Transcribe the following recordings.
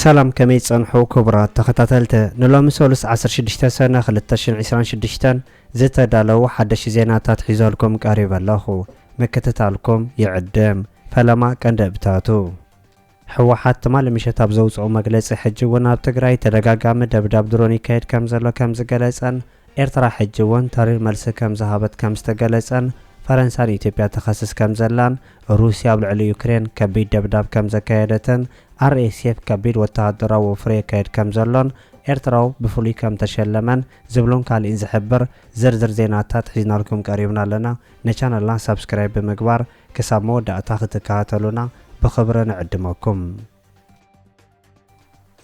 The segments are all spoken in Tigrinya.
سلام كمي تصنحو كبرات تختاتلت نلوم سولس 16 سنة 2026 زتدالو حدش زيناتات حيزالكم قريب اللهو مكتتالكم يعدم فلما كندبتاتو حوحات تمال مشتاب زوصعو مقلص حجوون اب تግራይ ተደጋጋሚ ደብዳብ ድሮን ይካሄድ ከምዘሎ ከምዝገለጸን ኤርትራ ሕጅውን ታሪክ መልስ ከምዝሃበት ከምዝተገለጸን ፈረንሳይ ኢትዮጵያ ተኸስስ ከምዘላን ሩሲያ ብልዕሊ ዩክሬን ከቢድ ደብዳብ ከምዘካየደተን አርኤስኤፍ ከቢድ ወታደራዊ ፍሬ ካሄድ ከምዘሎን ኤርትራው ብፍሉይ ከም ተሸለመን ዝብሎን ካልእን ዝሕብር ዝርዝር ዜናታት ሒዝናልኩም ቀሪብና ኣለና ነቻናልና ሰብስክራይብ ብምግባር ክሳብ መወዳእታ ክትከታተሉና بخبر نعدمكم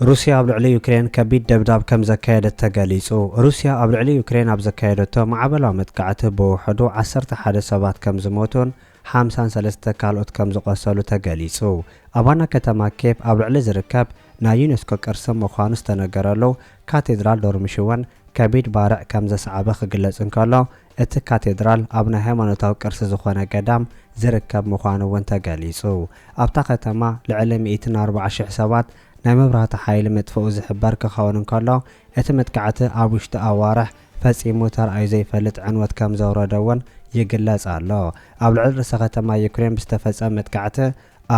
روسيا بلعلي يوكرين كبيد دبداب كم زكايدت تقاليسو روسيا بلعلي يوكرين بزكايدتو مع بلامت قعته بوحدو 11 سبات كم زموتون 53 كالوت كم زقاسلو تقاليسو ابانا كتما كيف بلعلي زركب نا يونسكو قرسم مخانو استنغرالو كاتدرال دورمشوان كبيد بارع كم زسعبه خجلص انكالو እቲ ካቴድራል ኣብና ሃይማኖታዊ ቅርሲ ዝኾነ ገዳም ዝርከብ ምዃኑ እውን ተገሊጹ ኣብታ ከተማ ልዕሊ 140,000 ሰባት ናይ መብራህቲ ሓይሊ መጥፍኡ ዝሕበር ክኸውን እንከሎ እቲ መጥቃዕቲ ኣብ ውሽጢ ኣዋርሕ ፈጺሙ ተርኣዩ ዘይፈልጥ ዕንወት ከም ዘውረደ እውን ይግለጽ ኣሎ ኣብ ልዕሊ ርእሰ ከተማ ዩክሬን ብዝተፈጸመ መጥቃዕቲ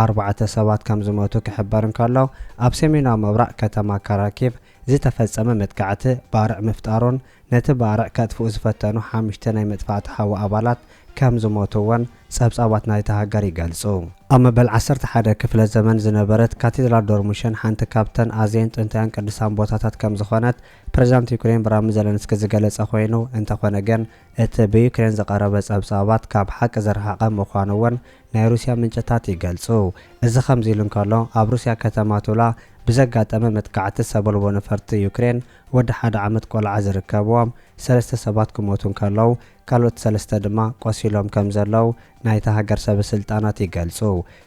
4 ሰባት ከም ዝሞቱ ክሕበር እንከሎ ኣብ ሰሜናዊ ምብራቕ ከተማ ካራኪቭ ዝተፈጸመ መጥቃዕቲ ባርዕ ምፍጣሩን ነቲ ባርዕ ከጥፍኡ ዝፈተኑ 5 ናይ መጥፋእቲ ሓዊ ኣባላት ከም ዝሞቱውን ጸብጻባት ናይቲ ሃገር ይገልጹ ኣብ መበል 11 ክፍለ ዘመን ዝነበረት ካቴድራል ዶርሙሽን ሓንቲ ካብተን ኣዝየን ጥንታውያን ቅዱሳን ቦታታት ከም ዝኾነት ፕሬዝዳንት ዩክሬን ብራሚ ዘለንስኪ ዝገለጸ ኮይኑ እንተኾነ ግን እቲ ብዩክሬን ዝቐረበ ጸብጻባት ካብ ሓቂ ዝረሓቐ ምዃኑ እውን ናይ ሩስያ ምንጭታት ይገልጹ እዚ ከምዚ ኢሉ እንከሎ ኣብ ሩስያ ከተማ ቱላ ብዘጋጠመ መጥቃዕቲ ሰበልቦ ነፈርቲ ዩክሬን ወዲ 1 ዓመት ቆልዓ ዝርከብዎም 3 ሰባት ክሞቱ እንከለዉ ካልኦት 3 ድማ ቆሲሎም ከም ዘለው ናይቲ ሃገር ሰበስልጣናት ይገልጹ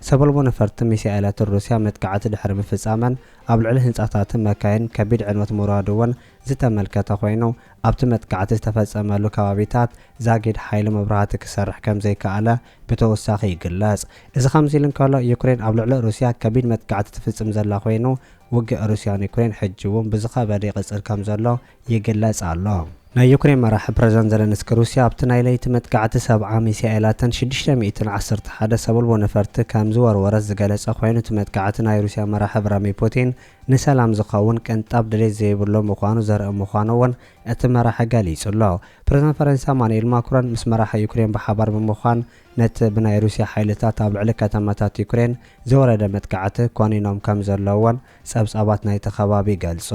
ሰበልቦ ነፈርቲ ሚሳኤላት ሩስያ መጥቃዕቲ ድሕሪ ምፍጻመን ኣብ ልዕሊ ህንጻታትን መካይን ከቢድ ዕንወት ምውራድ እውን ዝተመልከተ ኮይኑ ኣብቲ መጥቃዕቲ ዝተፈጸመሉ ከባቢታት ዛጊድ ሓይሊ መብራህቲ ክሰርሕ ከም ዘይከኣለ ብተወሳኺ ይግለጽ እዚ ከምዚ ኢሉ እንከሎ ዩክሬን ኣብ ልዕሊ ሩስያ ከቢድ መጥቃዕቲ ትፍጽም ዘላ ኮይኑ ውግእ ሩስያን ዩክሬን ሕጂ እውን ብዝኸበደ ይቕጽል ከም ዘሎ ይግለጽ ኣሎ ናይ ዩክሬን መራሒ ፕሬዝዳንት ዘለንስኪ ሩስያ ኣብቲ ናይ ለይቲ መጥቃዕቲ 70 ሚሳኤላትን 611 ሰበልቦ ነፈርቲ ከም ዝወርወረት ዝገለጸ ኮይኑ እቲ መጥቃዕቲ ናይ ሩስያ መራሒ ቭላድሚር ፑቲን ንሰላም ዝኸውን ቅንጣብ ድሌት ዘይብሎ ምዃኑ ዘርኢ ምዃኑ እውን እቲ መራሒ ገሊጹ ኣሎ ፕሬዝዳንት ፈረንሳይ ኢማኑኤል ማክሮን ምስ መራሒ ዩክሬን ብሓባር ብምዃን ነቲ ብናይ ሩስያ ሓይልታት ኣብ ልዕሊ ከተማታት ዩክሬን ዝወረደ መጥቃዕቲ ኮኒኖም ከም ዘለውን ጸብጻባት ናይቲ ከባቢ ይገልጹ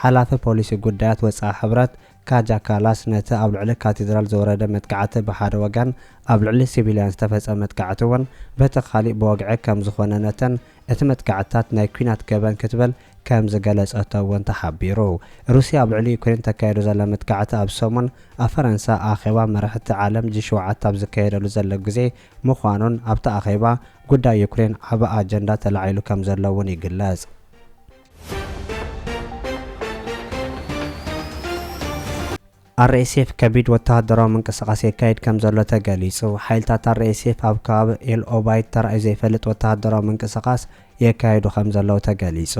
ሓላፊ ፖሊሲ ጉዳያት ወጻኢ ሕብረት ካጃ ካላስ ነቲ ኣብ ልዕሊ ካቴድራል ዝወረደ መጥቃዕቲ ብሓደ ወገን ኣብ ልዕሊ ሲቪልያን ዝተፈጸመ መጥቃዕቲ እውን በቲ ካሊእ ብወግዒ ከም ዝኾነ ነተን እቲ መጥቃዕትታት ናይ ኩናት ገበን ክትብል ከም ዝገለጸቶ እውን ተሓቢሩ ሩስያ ኣብ ልዕሊ ዩክሬን ተካይዱ ዘላ መጥቃዕቲ ኣብ ሰሙን ኣብ ፈረንሳይ ኣኼባ መራሕቲ ዓለም G7 ኣብ ዝካየደሉ ዘሎ ግዜ ምዃኑን ኣብቲ ኣኼባ ጉዳይ ዩክሬን ዓቢ ኣጀንዳ ተላዒሉ ከም ዘሎ እውን ይግለጽ አርኤስኤፍ ከቢድ ወታደራዊ ምንቅስቃሴ ካይድ ከም ዘሎ ተገሊጹ ሓይልታት አርኤስኤፍ ኣብ ከባቢ ኤል ኦባይድ ተርኣዩ ዘይፈልጥ ወታደራዊ ምንቅስቃስ የካይዱ ከም ዘለው ተገሊጹ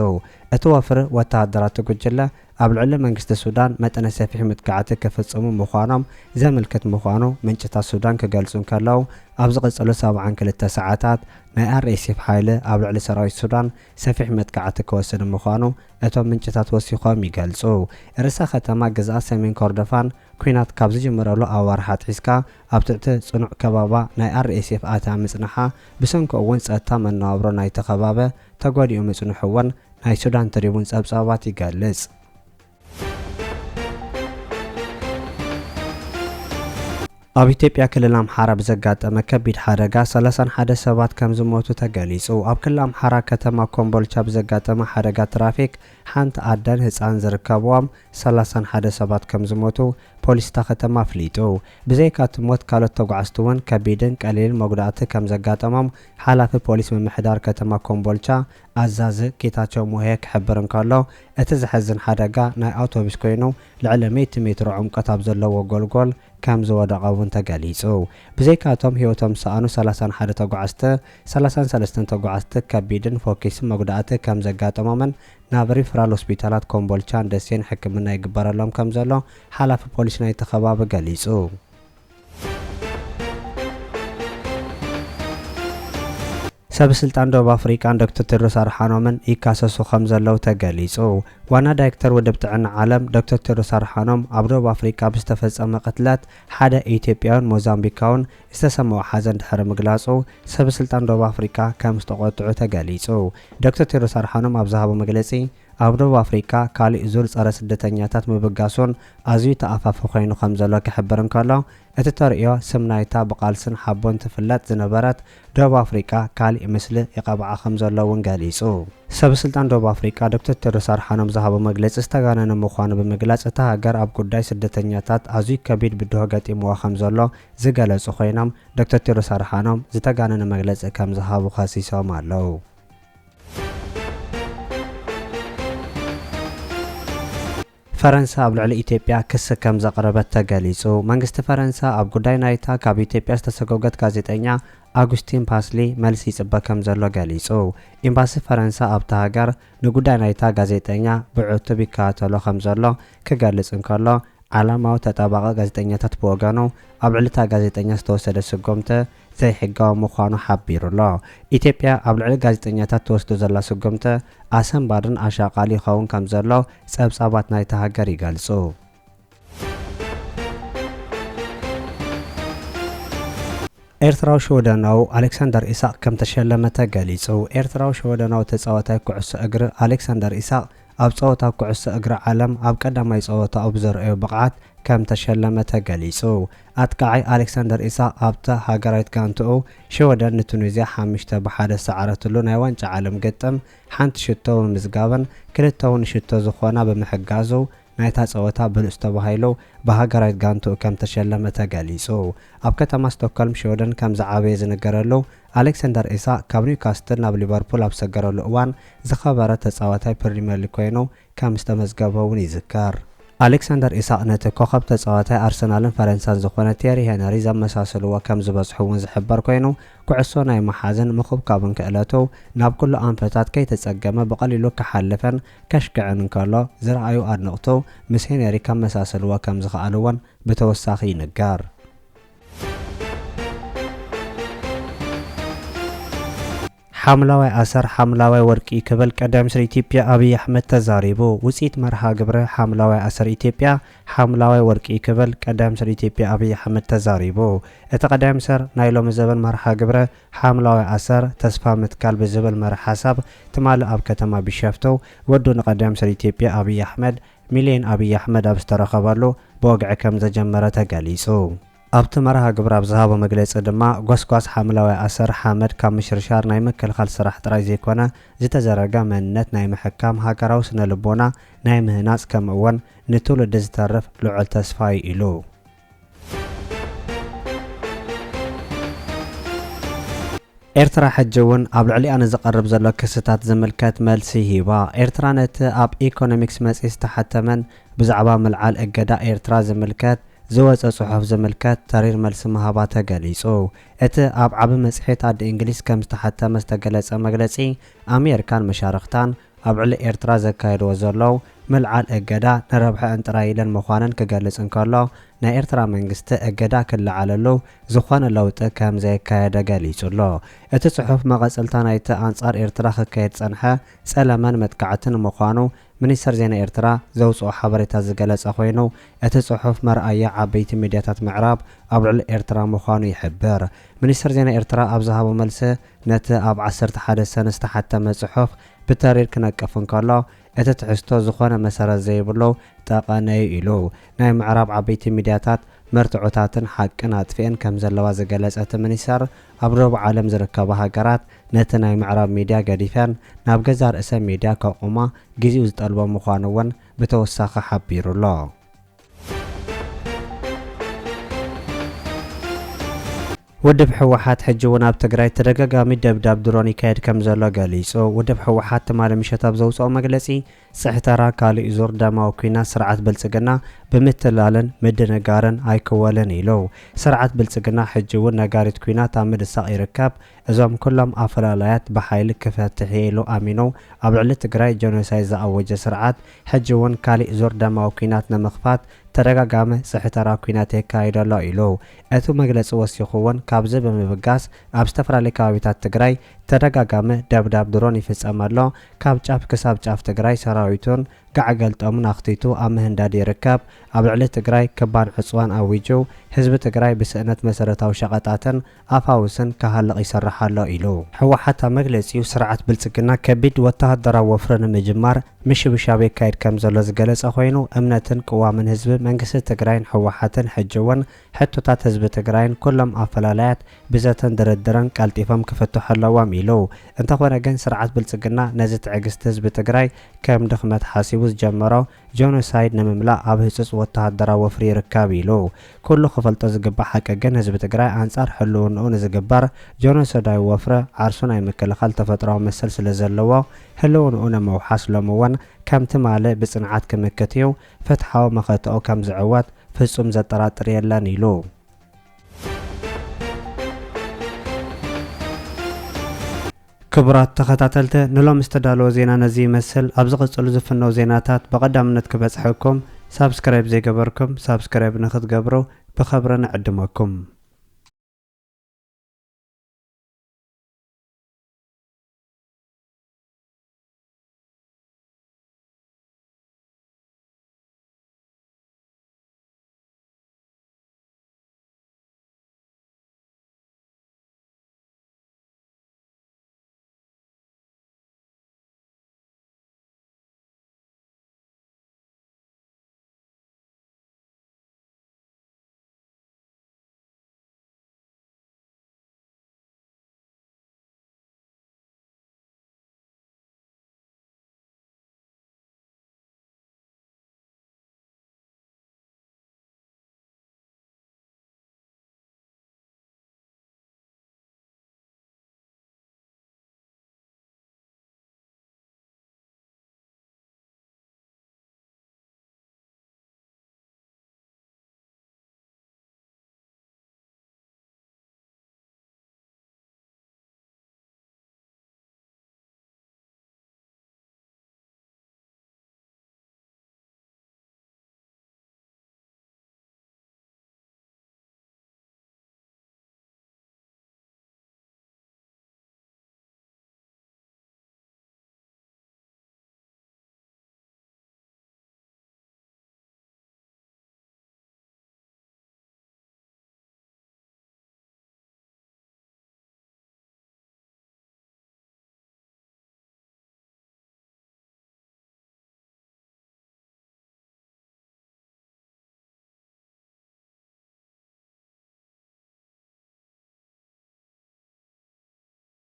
እቲ ወፍሪ ወታደራት ጉጅለ ኣብ ልዕሊ መንግስቲ ሱዳን መጠነ ሰፊሕ መጥቃዕቲ ክፍጽሙ ምዃኖም ዘመልክት ምዃኑ ምንጭታት ሱዳን ክገልጹ እንከለዉ ኣብ ዝቕጽሉ 72 ሰዓታት ናይ አርኤስኤፍ ሓይሊ ኣብ ልዕሊ ሰራዊት ሱዳን ሰፊሕ መጥቃዕቲ ክወስድ ምዃኑ እቶም ምንጭታት ወሲኾም ይገልጹ ርእሰ ከተማ ግዝኣት ሰሜን ኮርዶፋን ኩናት ካብ ዝጅምረሉ ኣዋርሓት ሒዝካ ኣብ ትሕቲ ጽኑዕ ከባባ ናይ አርኤስኤፍ ኣታ ምጽናሓ ብሰንኪ እውን ጸጥታ መነባብሮ ናይቲ ከባቢ ተጓዲኡ ምጽንሑ እውን ናይ ሱዳን ትሪቡን ጸብጻባት ይገልጽ ኣብ ኢትዮጵያ ክልል ኣምሓራ ብዘጋጠመ ከቢድ ሓደጋ 31 ሰባት ከም ዝሞቱ ተገሊጹ ኣብ ክልል ኣምሓራ ከተማ ኮምቦልቻ ብዘጋጠመ ሓደጋ ትራፊክ ሓንቲ ኣደን ህፃን ዝርከብዎም 31 ሰባት ከም ዝሞቱ ፖሊስ ከተማ ኣፍሊጡ ብዘይካቲ ሞት ካልኦት ተጓዓዝቲ እውን ከቢድን ቀሊልን መጉዳእቲ ከም ዘጋጠሞም ሓላፊ ፖሊስ ምምሕዳር ከተማ ኮምቦልቻ ኣዛዚ ጌታቸው ሙሄ ክሕብር እንከሎ እቲ ዝሕዝን ሓደጋ ናይ ኣውቶቡስ ኮይኑ ልዕሊ 100 ሜትር ዕምቆት ኣብ ዘለዎ ጎልጎል ከም ዝወደቐ እውን ተገሊጹ ብዘይካቶም ህይወቶም ሰኣኑ 31 ተጓዓዝቲ 33 ተጓዓዝቲ ከቢድን ፎኪስን መጉዳእቲ ከም ዘጋጠሞምን ናብ ሪፈራል ሆስፒታላት ኮምቦልቻን ደሴን ሕክምና ይግበረሎም ከም ዘሎ ሓላፊ ፖሊስ ናይቲ ከባቢ ገሊጹ። ሰበስልጣን ደቡብ ኣፍሪካን ዶክተር ቴድሮስ ኣድሓኖምን ይካሰሱ ከም ዘለው ተገሊጹ። ዋና ዳይሬክተር ውድብ ጥዕና ዓለም ዶክተር ቴድሮስ ኣድሓኖም ኣብ ደቡብ ኣፍሪካ ብዝተፈጸመ ቅትለት ሓደ ኢትዮጵያውን ሞዛምቢካውን ዝተሰምዖ ሓዘን ድሕሪ ምግላጹ ሰበስልጣን ደቡብ ኣፍሪካ ከም ዝተቆጥዑ ተገሊጹ። ዶክተር ቴድሮስ ኣድሓኖም ኣብ ዝሃቦ መግለጺ ኣብ ደቡብ ኣፍሪካ ካልእ ዙር ጸረ ስደተኛታት ምብጋሱን ኣዝዩ ተኣፋፊ ኮይኑ ከም ዘሎ ክሕብር እንከሎ እቲ ተርእዮ ስም ናይታ ብቓልስን ሓቦን ትፍለጥ ዝነበረት ደቡብ ኣፍሪካ ካልእ ምስሊ ይቐብዓ ከም ዘሎ እውን ገሊጹ። ሰበስልጣን ደቡብ ኣፍሪካ ዶክተር ቴድሮስ ኣድሓኖም ዝሃቦ መግለጺ ዝተጋነነ ምዃኑ ብምግላጽ እታ ሃገር ኣብ ጉዳይ ስደተኛታት ኣዝዩ ከቢድ ብድሆ ገጢምዋ ከም ዘሎ ዝገለጹ ኮይኖም ዶክተር ቴድሮስ ኣድሓኖም ዝተጋነነ መግለጺ ከም ዝሃቡ ከሲሶም ኣለዉ። ፈረንሳ ኣብ ልዕሊ ኢትዮጵያ ክስ ከም ዘቕረበት ተገሊጹ። መንግስቲ ፈረንሳ ኣብ ጉዳይ ናይታ ካብ ኢትዮጵያ ዝተሰጎገት ጋዜጠኛ ኣጉስቲን ፓስሊ መልሲ ይጽበ ከም ዘሎ ገሊጹ። ኤምባሲ ፈረንሳ ኣብታ ሃገር ንጉዳይ ናይታ ጋዜጠኛ ብዕቱብ ይከታተሎ ከም ዘሎ ክገልጽ እንከሎ ዓላማዊ ተጣባቂ ጋዜጠኛታት ብወገኑ ኣብ ልዕሊ እታ ጋዜጠኛ ዝተወሰደ ስጉምቲ ዘይሕጋዊ ምዃኑ ሓቢሩሎ። ኢትዮጵያ ኣብ ልዕሊ ጋዜጠኛታት ተወስዶ ዘላ ስጉምቲ ኣሰንባድን ኣሻቓሊ ይኸውን ከም ዘሎ ጸብጻባት ናይታ ሃገር ይገልጹ። ኤርትራዊ ሸወደናዊ ኣሌክሳንደር ኢሳቅ ከም ተሸለመ ተገሊጹ። ኤርትራዊ ሸወደናዊ ተጻዋታይ ኩዕሶ እግሪ ኣሌክሳንደር ኢሳቅ ኣብ ጸወታ ኩዕሶ እግሪ ዓለም ኣብ ቀዳማይ ጸወታኡ ብዘርእዮ ብቕዓት ከም ተሸለመ ተገሊጹ። ኣጥቃዓይ ኣሌክሳንደር ኢሳቅ ኣብታ ሃገራዊት ጋንትኡ ሸወደን ንቱኒዝያ 5-1 ሰዓረትሉ ናይ ዋንጫ ዓለም ግጥም ሓንቲ ሽቶ ብምዝጋብን ክልተ እውን ሽቶ ዝኾና ብምሕጋዙ ናይታ ጸወታ ብሉጽ ተባሂሉ ብሃገራዊት ጋንትኡ ከም ተሸለመ ተገሊጹ። ኣብ ከተማ ስቶክሆልም ሸወደን ከም ዝዓበየ ዝነገረሉ ኣሌክሳንደር ኢሳቅ ካብ ኒውካስትል ናብ ሊቨርፑል ኣብ ሰገረሉ እዋን ዝኸበረ ተጻዋታይ ፕሪምየር ሊግ ኮይኑ ከም ዝተመዝገበ እውን ይዝከር። ኣሌክሳንደር ኢሳቅ ነቲ ኮኸብ ተጻዋታይ ኣርሰናልን ፈረንሳን ዝኾነ ቴሪ ሄነሪ ዘመሳሰልዎ ከም ዝበጽሑ እውን ዝሕበር ኮይኑ ኩዕሶ ናይ መሓዝን ምኹብካብን ክእለቱ ናብ ኩሉ ኣንፈታት ከይተጸገመ ብቐሊሉ ክሓልፈን ከሽክዕን እንከሎ ዝረኣዩ ኣድነቕቱ ምስ ሄነሪ ከመሳሰልዎ ከም ዝኽኣሉ እውን ብተወሳኺ ይንገር። ሓምላዋይ ኣሰር ሓምላዋይ ወርቂ ክብል ቀዳም ሚኒስትር ኢትዮጵያ ኣብይ ኣሕመድ ተዛሪቡ። ውጽኢት መርሃ ግብሪ ሓምላዋይ ኣሰር ኢትዮጵያ ሓምላዋይ ወርቂ ክብል ቀዳም ሚኒስትር ኢትዮጵያ ኣብይ ኣሕመድ ተዛሪቡ። እቲ ቀዳም ሚኒስትር ናይ ሎሚ ዘበን መርሃ ግብሪ ሓምላዋይ ኣሰር ተስፋ ምትካል ብዝብል መርሕ ሓሳብ ትማሊ ኣብ ከተማ ቢሸፍቱ ወዱ ንቀዳም ሚኒስትር ኢትዮጵያ ኣብይ ኣሕመድ ሚልዮን ኣብይ ኣሕመድ ኣብ ዝተረኸበሉ ብወግዒ ከም ዘጀመረ ተገሊጹ። ኣብቲ መርሃ ግብሪ ኣብ ዝሃቦ መግለጺ ድማ ጓስጓስ ሓምላዋይ ኣሰር ሓመድ ካብ ምሽርሻር ናይ ምክልኻል ስራሕ ጥራይ ዘይኮነ ዝተዘረጋ መንነት ናይ ምሕካም ሃገራዊ ስነ ልቦና ናይ ምህናጽ ከምኡ እውን ንትውልዲ ዝተርፍ ልዑል ተስፋ እዩ ኢሉ። ኤርትራ ሕጂ እውን ኣብ ልዕሊኣ ንዝቐርብ ዘሎ ክስታት ዝምልከት መልሲ ሂባ። ኤርትራ ነቲ ኣብ ኢኮኖሚክስ መጽሔት ዝተሓተመን ብዛዕባ ምልዓል እገዳ ኤርትራ ዝምልከት ዝወፀ ጽሑፍ ዝምልከት ተሪር መልሲ ምሃባ ተገሊጹ። እቲ ኣብ ዓቢ መጽሔት ኣዲ እንግሊዝ ከም ዝተሓተመ ዝተገለጸ መግለጺ ኣሜሪካን መሻርክታን ኣብ ልዕሊ ኤርትራ ዘካየድዎ ዘለዉ ምልዓል እገዳ ንረብሐ ጥራይ ኢለን ምዃነን ክገልጽ እንከሎ ናይ ኤርትራ መንግስቲ እገዳ ክለዓለሉ ዝኾነ ለውጢ ከም ዘየካየደ ገሊጹሎ። እቲ ጽሑፍ መቐጽልታ ናይቲ ኣንጻር ኤርትራ ክካየድ ጸንሐ ጸለመን መጥቃዕትን ምዃኑ ሚኒስተር ዜና ኤርትራ ዘውፅኦ ሓበሬታ ዝገለጸ ኮይኑ እቲ ጽሑፍ መርኣያ ዓበይቲ ሚድያታት ምዕራብ ኣብ ልዕሊ ኤርትራ ምዃኑ ይሕብር። ሚኒስተር ዜና ኤርትራ ኣብ ዝሃቦ መልሲ ነቲ ኣብ 11 ሰነ ዝተሓተመ ጽሑፍ ብተሪር ክነቅፍ እንከሎ እቲ ትሕዝቶ ዝኾነ መሰረት ዘይብሉ ጠቐነዩ ኢሉ ናይ ምዕራብ ዓበይቲ ሚድያታት መርትዖታትን ሓቅን ኣጥፊአን ከም ዘለዋ ዝገለጸት ሚኒስተር ኣብ ረቡዕ ዓለም ዝርከባ ሃገራት ነቲ ናይ ምዕራብ ሚድያ ገዲፈን ናብ ገዛ ርእሰ ሚድያ ከቁማ ግዚኡ ዝጠልቦ ምዃኑ እውን ብተወሳኺ ሓቢሩሎ። ውድብ ሕወሓት ሕጂ እውን ኣብ ትግራይ ተደጋጋሚ ደብዳብ ድሮን ይካየድ ከም ዘሎ ገሊጹ። ውድብ ሕወሓት ትማሊ ምሸት ኣብ ዘውፅኦ መግለጺ ስሕተራ ካልእ ዙር ደማዊ ኩናት ስርዓት ብልጽግና ብምትላልን ምድንጋርን ኣይክወልን ኢሉ ስርዓት ብልጽግና ሕጂ እውን ነጋሪት ኩናት ኣብ ምድሳቕ ይርከብ እዞም ኩሎም ኣፈላላያት ብሓይሊ ክፈትሕ ኢሉ ኣሚኑ ኣብ ልዕሊ ትግራይ ጀኖሳይድ ዝኣወጀ ስርዓት ሕጂ እውን ካልእ ዙር ደማዊ ኩናት ንምኽፋት ተደጋጋሚ ስሕተራ ኩናት የካይድ ኣሎ ኢሉ እቲ መግለፂ ወሲኹ እውን ካብዚ ብምብጋስ ኣብ ዝተፈላለዩ ከባቢታት ትግራይ ተደጋጋሚ ደብዳብ ድሮን ይፍጸም ኣሎ ካብ ጫፍ ክሳብ ጫፍ ትግራይ ሰራዊቱን ጋዕገልጦምን ኣኽቲቱ ኣብ ምህንዳድ ይርከብ ኣብ ልዕሊ ትግራይ ከባድ ዕፅዋን ኣዊጁ ህዝቢ ትግራይ ብስእነት መሰረታዊ ሸቐጣትን ኣፋውስን ካሃልቕ ይሰርሕ ኣሎ ኢሉ ሕወሓት ኣብ መግለፂኡ ስርዓት ብልጽግና ከቢድ ወተሃደራዊ ወፍሪ ንምጅማር ምሽብሻብ የካይድ ከም ዘሎ ዝገለጸ ኮይኑ እምነትን ቅዋምን ህዝቢ መንግስቲ ትግራይን ሕወሓትን ሕጂ እውን ሕቶታት ህዝቢ ትግራይን ኩሎም ኣፈላላያት ብዘተን ድርድርን ቀልጢፎም ክፍትሑ ኣለዎም ኢሉ እንተኾነ ግን ስርዓት ብልጽግና ነዚ ትዕግስቲ ህዝቢ ትግራይ ከም ድኽመት ሓሲቡ ዝጀመሮ ጀኖሳይድ ንምምላእ ኣብ ህጹጽ ወተሃደራዊ ወፍሪ ይርከብ ኢሉ ኩሉ ክፈልጦ ዝግባእ ሓቂ ግን ህዝቢ ትግራይ ኣንጻር ህልውንኡ ንዝግበር ጀኖሳይዳዊ ወፍሪ ዓርሱ ናይ ምክልኻል ተፈጥሯዊ መሰል ስለ ዘለዎ ህልውንኡ ንምውሓስ ሎሚ እውን ከምቲ ማልእ ብጽንዓት ክምክት እዩ ፍትሓዊ መኸትኦ ከም ዝዕወት ፍጹም ዘጠራጥር የለን ኢሉ ክቡራት ተኸታተልቲ ንሎም ዝተዳለወ ዜና ነዚ ይመስል ኣብ ዝቕጽሉ ዝፍነው ዜናታት በቐዳምነት ክበጽሐኩም ሳብስክራይብ ዘይገበርኩም ሳብስክራይብ ንኽትገብሩ ብኸብሪ ንዕድመኩም